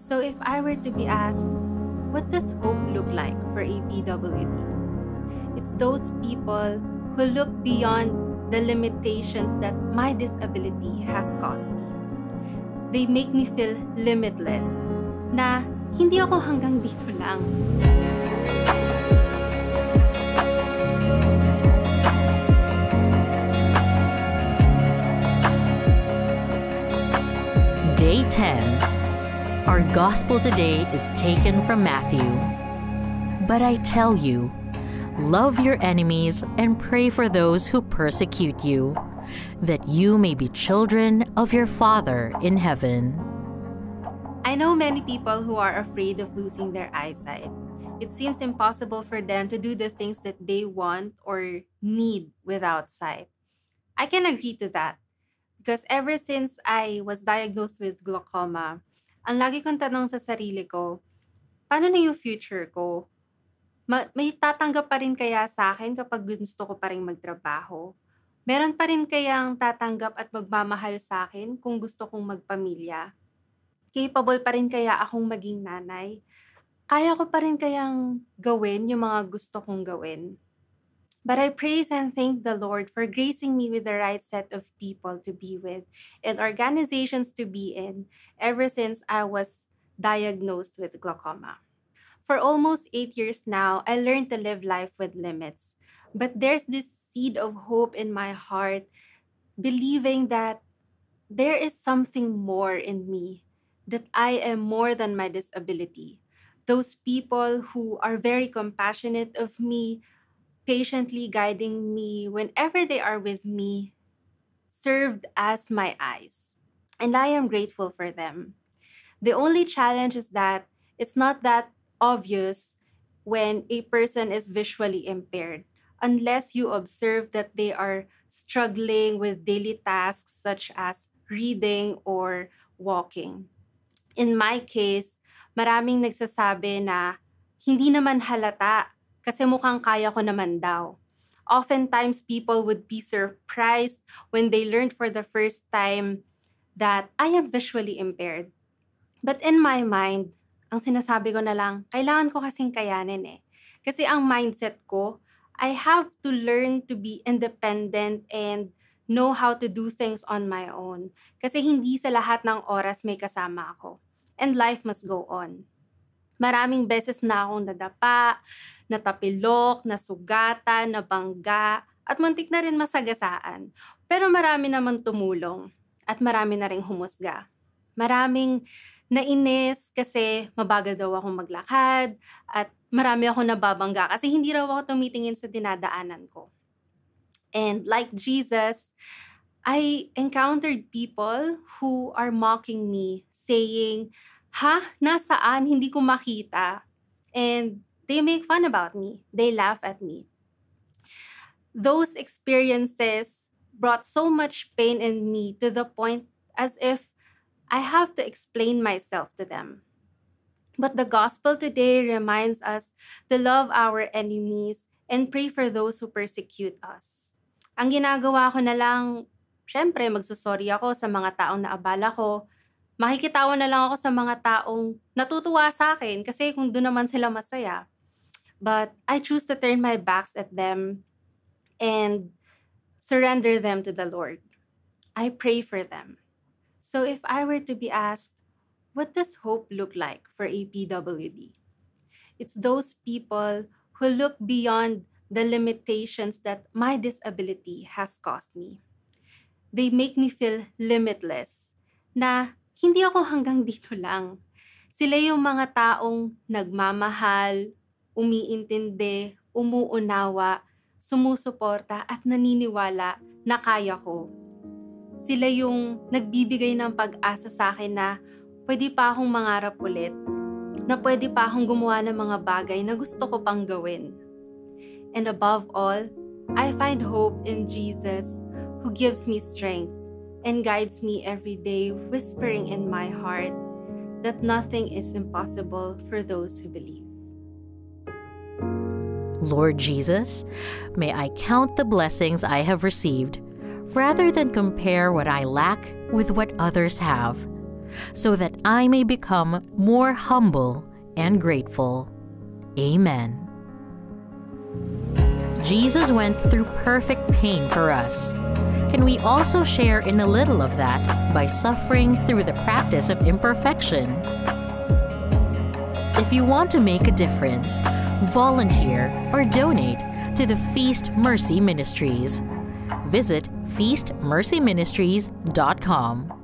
So if I were to be asked, what does hope look like for a PWD? It's those people who look beyond the limitations that my disability has caused me. They make me feel limitless, na hindi ako hanggang dito lang. Day 10. Our gospel today is taken from Matthew. But I tell you, love your enemies and pray for those who persecute you, that you may be children of your Father in heaven. I know many people who are afraid of losing their eyesight. It seems impossible for them to do the things that they want or need without sight. I can agree to that because ever since I was diagnosed with glaucoma, ang lagi kong tanong sa sarili ko, paano na yung future ko? May tatanggap pa rin kaya sa akin kapag gusto ko pa rin magtrabaho? Meron pa rin kayang tatanggap at magmamahal sa akin kung gusto kong magpamilya? Capable pa rin kaya akong maging nanay? Kaya ko pa rin kayang gawin yung mga gusto kong gawin? But I praise and thank the Lord for gracing me with the right set of people to be with and organizations to be in ever since I was diagnosed with glaucoma. For almost 8 years now, I learned to live life with limits. But there's this seed of hope in my heart, believing that there is something more in me, that I am more than my disability. Those people who are very compassionate of me, patiently guiding me whenever they are with me, served as my eyes. And I am grateful for them. The only challenge is that it's not that obvious when a person is visually impaired, unless you observe that they are struggling with daily tasks such as reading or walking. In my case, maraming nagsasabi na hindi naman halata kasi mukhang kaya ko naman daw. Oftentimes, people would be surprised when they learned for the first time that I am visually impaired. But in my mind, ang sinasabi ko na lang, kailangan ko kasing kayanin eh. Kasi ang mindset ko, I have to learn to be independent and know how to do things on my own. Kasi hindi sa lahat ng oras may kasama ako. And life must go on. Maraming beses na akong nadapa, natapilok, nasugatan, nabangga, at muntik na rin masagasaan. Pero marami namang tumulong at marami na rin humusga. Maraming nainis kasi mabagal daw akong maglakad at marami ako nababangga kasi hindi raw ako tumitingin sa dinadaanan ko. And like Jesus, I encountered people who are mocking me, saying, "Ha? Nasaan? Hindi ko makita." And they make fun about me. They laugh at me. Those experiences brought so much pain in me to the point as if I have to explain myself to them. But the gospel today reminds us to love our enemies and pray for those who persecute us. Ang ginagawa ko na lang, syempre magsusorry ako sa mga taong naabala ko. Makikitawa na lang ako sa mga taong natutuwa sa akin kasi kung doon naman sila masaya. But I choose to turn my backs at them and surrender them to the Lord. I pray for them. So if I were to be asked, what does hope look like for a PWD? It's those people who look beyond the limitations that my disability has caused me. They make me feel limitless, na hindi ako hanggang dito lang. Sila yung mga taong nagmamahal, umiintindi, umuunawa, sumusuporta at naniniwala na kaya ko. Sila yung nagbibigay ng pag-asa sa akin na pwede pa akong mangarap ulit, na pwede pa akong gumawa ng mga bagay na gusto ko pang gawin. And above all, I find hope in Jesus who gives me strength and guides me every day, whispering in my heart that nothing is impossible for those who believe. Lord Jesus, may I count the blessings I have received, rather than compare what I lack with what others have. so that I may become more humble and grateful. Amen. Jesus went through perfect pain for us. Can we also share in a little of that by suffering through the practice of imperfection? If you want to make a difference, volunteer or donate to the Feast Mercy Ministries. Visit feastmercyministries.com.